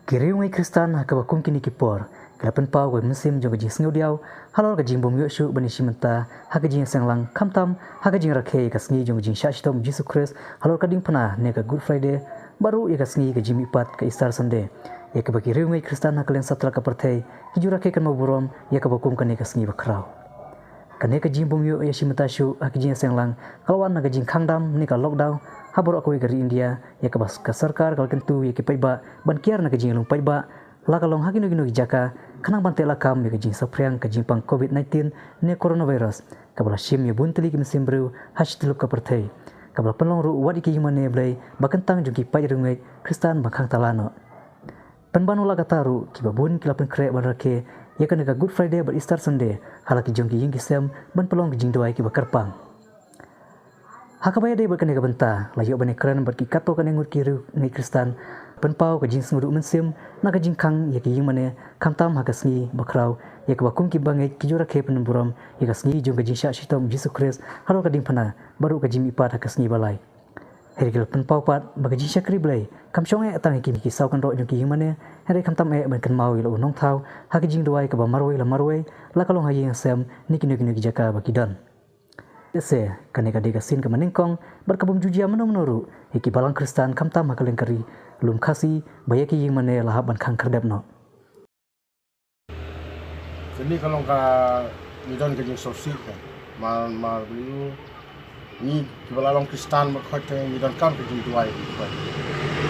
Kiriung ai Kristan ha ka bakum kini kipor kelapan pau ko musim jong jing sngu diau halor ka jing bom yu shu bani shimenta ha ka jing sanglang kamtam ha ka jing rakhe ka sngi jong jing shashtom Jesus Christ halor ka ding pana ne ka Good Friday baru ya ka sngi ka jimi pat ka Easter Sunday ya ka baki riung ai Kristan ha kalen satra ka perthei ki jura ke kan maburom ya ka bakum ka ne ka sngi bakrau kane ka jing bom yu ya shimenta shu ha ka jing sanglang kalwan na ka jing khangdam ne ka lockdown habor aku dari India ya ke bas ke sarkar kalau kentu ya ke paiba ban kiar na ke jing lung paiba la kalong hagino gino jaka kanang ban tela kam ya ke jing sapriang ke jing pang COVID-19 ne coronavirus kabala shim ya bunteli ke mesim bru hash tiluk ka perthei kabala penlong ru wadi ke yimane blai bakentang juki pai rungai Kristan bakhang talano penbanu la kataru ki babun kilapen kre barake ya ke Good Friday ber Easter Sunday halaki jongki ying kisem ban pelong ke jing doai ki bakarpang Hakabaya day berkene ka benta layo bane kran berki kato kan ngur kiru ngai Kristan penpau ka jing sngudu mensim na ka jing khang ya ki yimane kamtam ha ka sngi bakrau ya ka bakum ki bangai ki jura ke penburam ya ka sngi jong ka jing sha shitom Jesus Christ haro ka ding phana baru ka jing ipat ha ka sngi balai herigel penpau pat ba ka jing shakri blai kam shong e atang ki saw kan ro jong ki yimane here kamtam e ban kan mau lo nong thau ha ka jing duai ka ba marwai la kalong ha yeng sem niki jaka ba ki dan Ese kaneka dega sin ke meningkong berkabum jujia menuru iki balang Kristan kamtam hakaleng kari lum kasi bayaki ying mane lahab ban khang kardep no Sini kalau ka midon ke jing sosi kan mal beliau ni balang Kristan makhote midon kam ke jing duai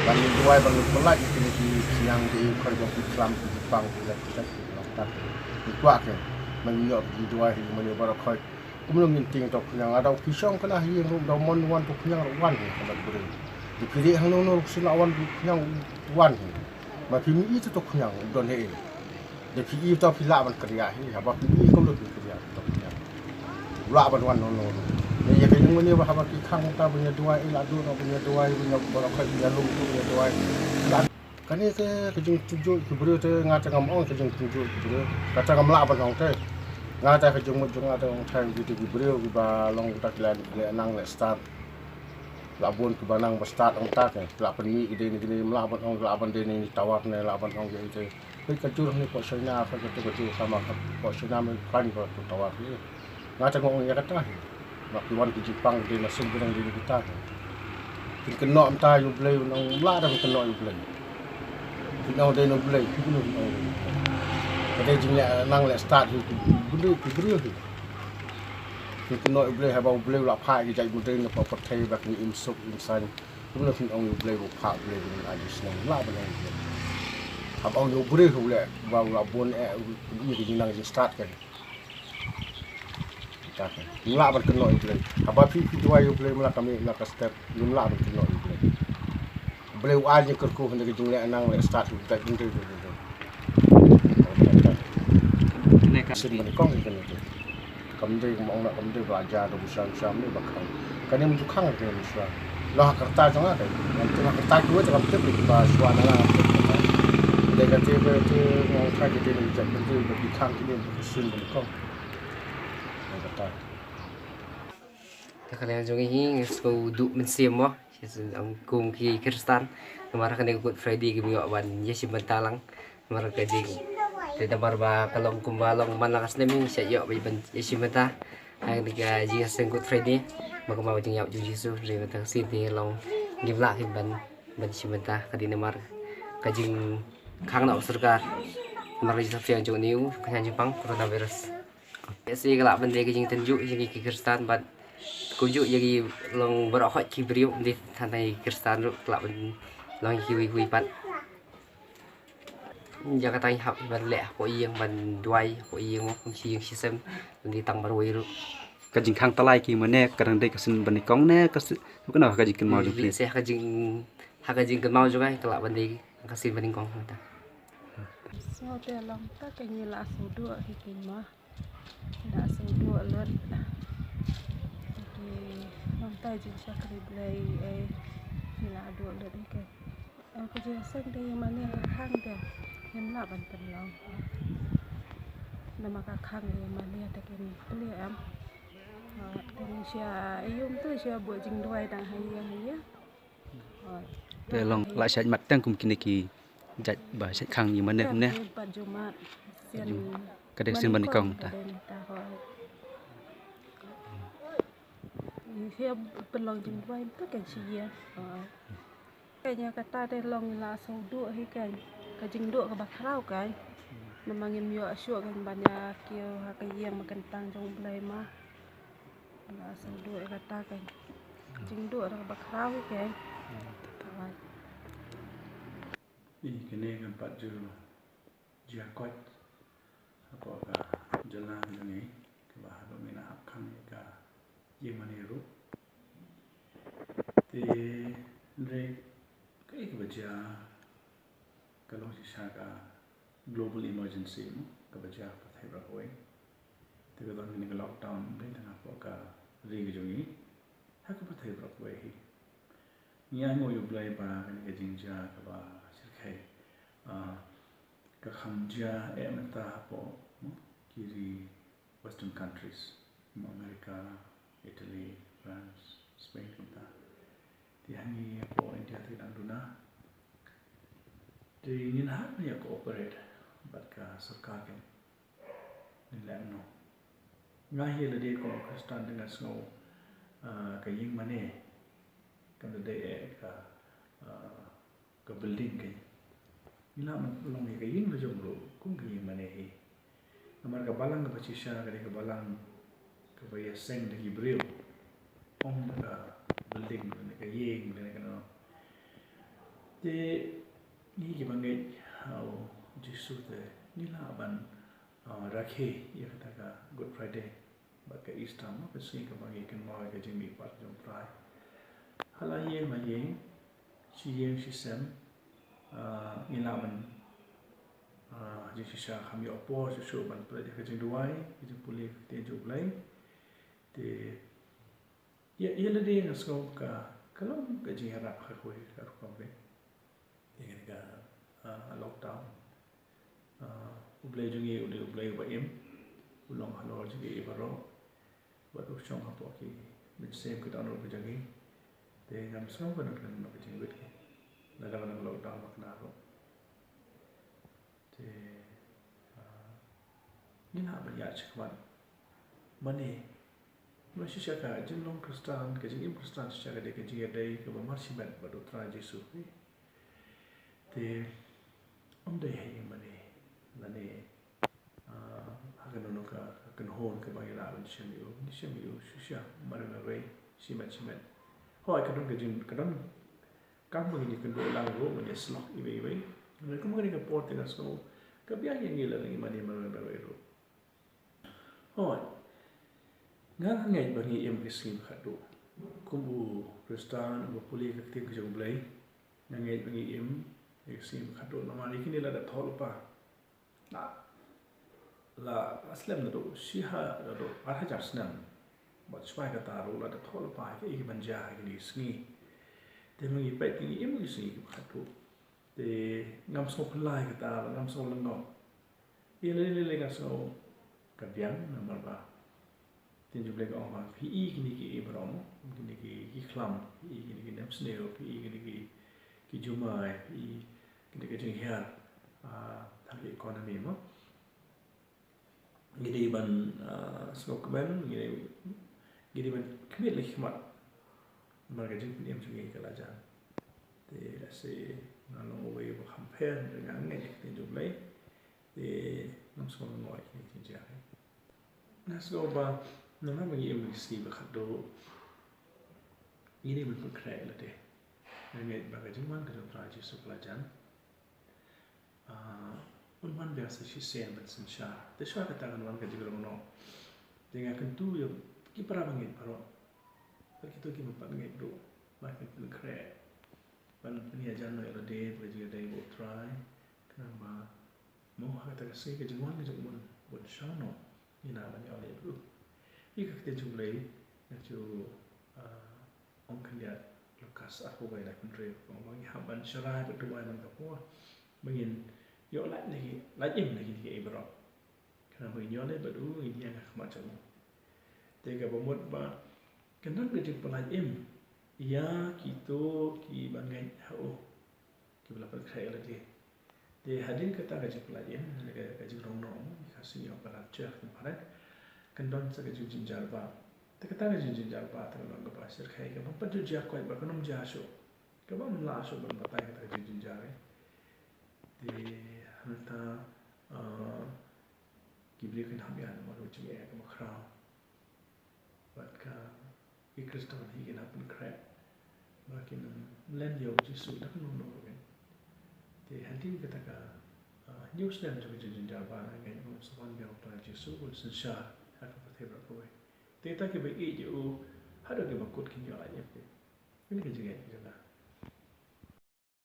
dan duai bang pelaj ki siang di kerja Islam di Jepang di Kelantan kuat ke menyok di duai mane barakoi Kemudian inting tok yang ada kisong kena yang domon wan tok yang wan kalau beri. Dipilih hang nono sila wan yang wan. Bagi mi itu tok yang don he. Depi itu pila ban kerja he. Habaq mi ko lut kerja tok yang. La ban wan nono. Ni ya ke ngene ba habaq ki khang ta punya dua ila du no punya dua punya barakai punya lung punya dua. Kan ni ke jeng tujuh ke beri te ngata ngamong ke jeng tujuh ke beri. Kata ngam la ban ong te. Ngata ke jung ada orang time gitu di beliau di balong tak le nang le start labun ke banang start ang tak la peni ide ni melaban ong laban de ni tawak ne laban ong gitu pe kacur ni ko senya ka kacur sama ko senya men kan ko tawak ni ngata ngong ya kata waktu wan ke Jepang de na sum gedang di kita kena amta yu blai nang la da kena yu blai kena de no blai kena Ada jingnya nang le start tu bulu tu. Kena boleh habang boleh la phai ki jai mudeng na pa thai bak ni imsuk imsan. Kemudian kun ong boleh phai boleh ni ajis nang la banang. Habang yo boleh boleh ba la bon ni ki nang start kan. Tak. La ban kena boleh. Habang pi dua yo boleh mula kami la ka step lum la ban kena boleh. Boleh aja kerku hendak jingnya nang le start tu tak tu. Sin menikong kan itu. Kamde kamde belajar do bisa ni bakal. Kan yang menjukang ke Indonesia. Lah kerta jangan ada. Nanti kerta dua jangan betul di suara lah. Dia kata itu mau kai kita ni jadi betul di kang ini sin menikong. Kata. Kalian juga ini sekolah duduk mensim wah. Kung ki Kristan. Kemarin kan Good Friday kami wan Yesus bentalang. Kemarin kajing. Tidak barba kalong kumbalong malakas namin siya yo bay ban isimata ay diga Jesus Good Friday magmaw jing yaw Jesus re matang sini long gibla ban isimata kadina mar kajing khang na sarkar mar ji sapsiang jong niu kanya Jepang coronavirus si galak ban de kajing tenju jing ki Kristan ban kunju yagi long barokh ki briu di tanai Kristan ru galak ban long ki wi pat Jakarta yang hap balik ko iyang ban duai ko iyang mo si system di tang baroi ru kajing khang talai ki mane karang dei kasin bani kong ne kas kana kajing kan mau jupli se kajing kan mau juga kelak bandi kasin bani kong ta so te long ta ke ni la su du ki kin ma da su du lot ki long ta ji sakri blai e ni la du lot ke ko je sang de mane khang de Yang nak banten long, nama kakak ni mana ada kini beli am, kini sia tu sia buat jing dua dang hari ya. Te long la sha mat tang kum kineki jaj ba jaj khang yi manek ne Empat Jumat. Sian. kadek sin banikong ta Dia belong jeng dua itu kan sia. Kayaknya kata dia long la sau dua hi kan. Kajing dua ke bakrau kan. Memangin yo asyuk kan banyak kio hakayang makan tang jong belai mah. La sau dua kata kan. Kajing dua ke bakrau kan. Ini kene kan pat ju jakot apa ka jalan ini ke bah do mina akang ka ye maniru te re kai ke baca kalau sisa ka global emergency mo ka baca pathai rakoi te ka don ni lockdown ben na apa ka ri ge jongi ha ka pathai rakoi hi nia ngo yu blai ba ka jinja ka ba sirkai ka khamja emta po kiri western countries America, Italy, France, Spain kita di hangi po India tidak duna di ingin hak ni cooperate bat ka sarkar kan nilai no ngahi le dia ko Kristen dengan snow ka ying mane kan de ka building kan ila man long ka ying lo jong lo kung ka ying mane hi namar ka balang ka pachisha ka balang ka baya seng de gibril ong ka building ne ka ying ne ka no te ni ki bangai au jisu te ni la ban rakhe ya kata ka good friday ba ka easter ma ka sing ka bangai kan ma ka jimi pat jom fry hala ye ma ye chi ye shi sem ni la ban jisi sa kami opo su ban pra ka jing duai ji puli te ju blai te ya le de ngasko ka kalau ka ji harap ka koi ka ko be dengan ka lockdown ublai jungi ublai ba em ulong halor ji baro ba do chong ha po ki min sem ka dono ka jangi te ngam so ba nak na ka jing wit ki la la lockdown ma kana ro te ni na ba ya chakwan mane masih syaka jenong Kristen ke jing Kristen syaka de ke jing dai ke ba marsi ban ba do tra Jesu te onde hai mane lane akan no ka akan hon ke ba ila ban shemiu shusha marana rei simet hoi ka don ke jing ka don kam ba ni kan do lang ro ma slok ibe mereka mungkin ke port dengan snow kebiasaan yang gila lagi mani baru oh nggak ngai bagi em kislim khadu kumbu Kristen bapuli ketik jauh belai ngai bagi em kislim khadu nama ini kini ada thol pa la aslam nado siha nado arha jasnan buat supaya kata ro ada thol pa ke iki banja ini sngi temengi pet ini em kislim khadu te ngam so phlai kata ngam so langom ile ngam so kabiang nomor ba tin ju blek on ba pi kini ki ibrom kini ki khlam pi kini ki nam sneo pi kini ki jumai pi kini ki jing hiar thang economy mo gidi ban so kaben gidi ban kmit le khmat mar ga jing pim sungi kalajan te la se na long way ba compare dengan ngai tin ju blek te nam so ngoi ni tin ja na so ba nama bagi em isi berkado ini berpekrai lah deh ngai bagai cuman ke dalam Jesu pelajaran unwan biasa si sen bersensya teswa katakan wan ke juga mono dengan kentu yo kipara bangit paro begitu ki mempat ngai do bahkan berkrai ban ni ajan no lah deh bagi deh buat try kenapa mau kata kasih ke juman ke juman buat shano ini namanya oleh dulu jika kita jumpai itu orang kaya Lukas aku bayar pendiri orang haban syarah berdua dengan kapua begin yo lagi di Ibrahim karena begin yo lagi berdua ini yang macam tega bomot ba kenapa dia pelajar ya kita ki bangai hao ki belajar kaya lagi Di hadir kita gaji pelayan, gaji rong-rong, kasih yang pada cek kemarin, kendon segaji jinjar ba. Kita gaji jinjar ba, terlalu nggak pasir kayak kita pada jinjar kau ibarat nom jaso, kita mula aso berbatai kita gaji jinjar. Di hantar kibri kan hamil, malu cie kamu kerau, buat ka Kristen hikin apa kerap, makin lendio jisu dah kan nom kan. Di hadir kita ka news dan juga jinjar ba, kan nom sepan biar orang jisu boleh share, ada apa berapa. Kita kita baik je, ada kita makut kini aja. Ini kerja kita.